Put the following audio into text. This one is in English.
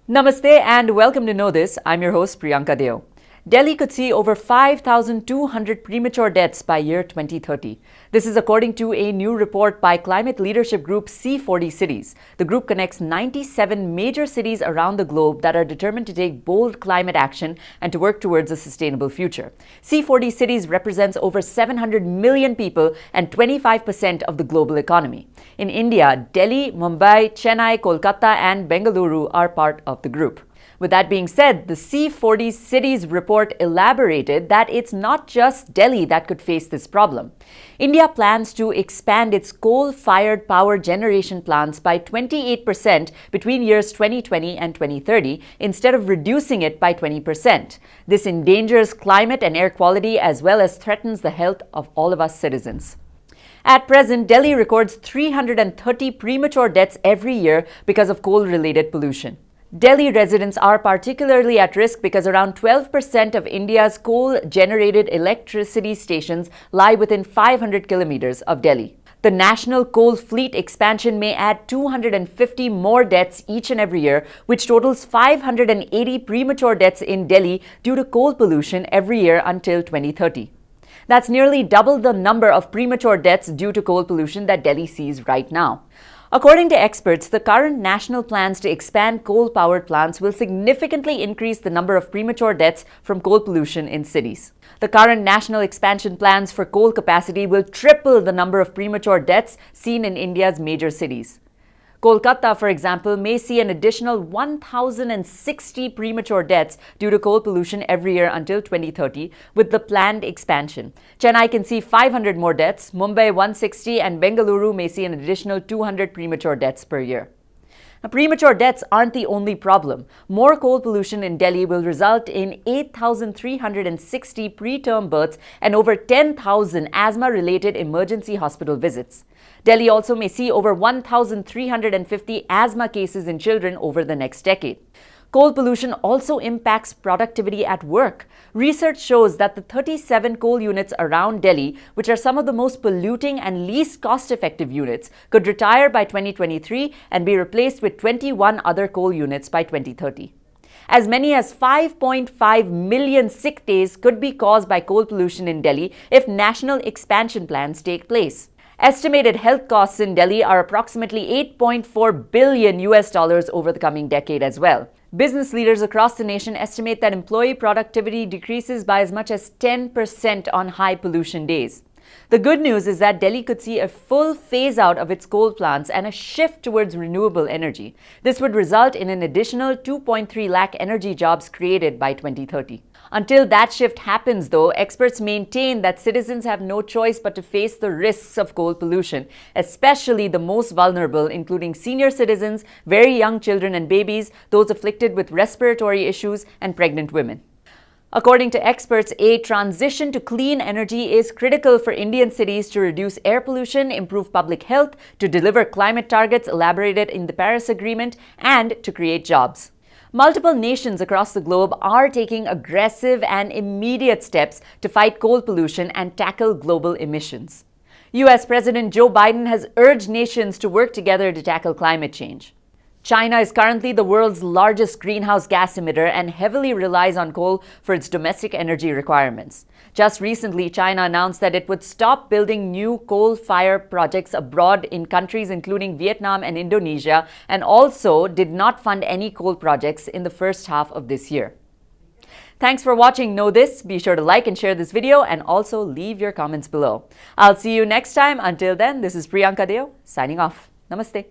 Namaste and welcome to Know This. I'm your host Priyanka Deo. Delhi could see over 5,200 premature deaths by year 2030. This is according to a new report by climate leadership group C40 Cities. The group connects 97 major cities around the globe that are determined to take bold climate action and to work towards a sustainable future. C40 Cities represents over 700 million people and 25% of the global economy. In India, Delhi, Mumbai, Chennai, Kolkata and Bengaluru are part of the group. With that being said, the C40 Cities report elaborated that it's not just Delhi that could face this problem. India plans to expand its coal-fired power generation plants by 28% between years 2020 and 2030 instead of reducing it by 20%. This endangers climate and air quality as well as threatens the health of all of us citizens. At present, Delhi records 330 premature deaths every year because of coal-related pollution. Delhi residents are particularly at risk because around 12% of India's coal-generated electricity stations lie within 500 kilometers of Delhi. The national coal fleet expansion may add 250 more deaths each and every year, which totals 580 premature deaths in Delhi due to coal pollution every year until 2030. That's nearly double the number of premature deaths due to coal pollution that Delhi sees right now. According to experts, the current national plans to expand coal-powered plants will significantly increase the number of premature deaths from coal pollution in cities. The current national expansion plans for coal capacity will triple the number of premature deaths seen in India's major cities. Kolkata, for example, may see an additional 1,060 premature deaths due to coal pollution every year until 2030 with the planned expansion. Chennai can see 500 more deaths, Mumbai 160 and Bengaluru may see an additional 200 premature deaths per year. Now, premature deaths aren't the only problem. More coal pollution in Delhi will result in 8,360 preterm births and over 10,000 asthma-related emergency hospital visits. Delhi also may see over 1,350 asthma cases in children over the next decade. Coal pollution also impacts productivity at work. Research shows that the 37 coal units around Delhi, which are some of the most polluting and least cost-effective units, could retire by 2023 and be replaced with 21 other coal units by 2030. As many as 5.5 million sick days could be caused by coal pollution in Delhi if national expansion plans take place. Estimated health costs in Delhi are approximately $8.4 billion over the coming decade as well. Business leaders across the nation estimate that employee productivity decreases by as much as 10% on high pollution days. The good news is that Delhi could see a full phase out of its coal plants and a shift towards renewable energy. This would result in an additional 2.3 lakh energy jobs created by 2030. Until that shift happens, though, experts maintain that citizens have no choice but to face the risks of coal pollution, especially the most vulnerable, including senior citizens, very young children and babies, those afflicted with respiratory issues, and pregnant women. According to experts, a transition to clean energy is critical for Indian cities to reduce air pollution, improve public health, to deliver climate targets elaborated in the Paris Agreement, and to create jobs. Multiple nations across the globe are taking aggressive and immediate steps to fight coal pollution and tackle global emissions. US President Joe Biden has urged nations to work together to tackle climate change. China is currently the world's largest greenhouse gas emitter and heavily relies on coal for its domestic energy requirements. Just recently, China announced that it would stop building new coal-fired projects abroad in countries including Vietnam and Indonesia, and also did not fund any coal projects in the first half of this year. Thanks for watching Know This. Be sure to like and share this video and also leave your comments below. I'll see you next time. Until then, this is Priyanka Deo signing off. Namaste.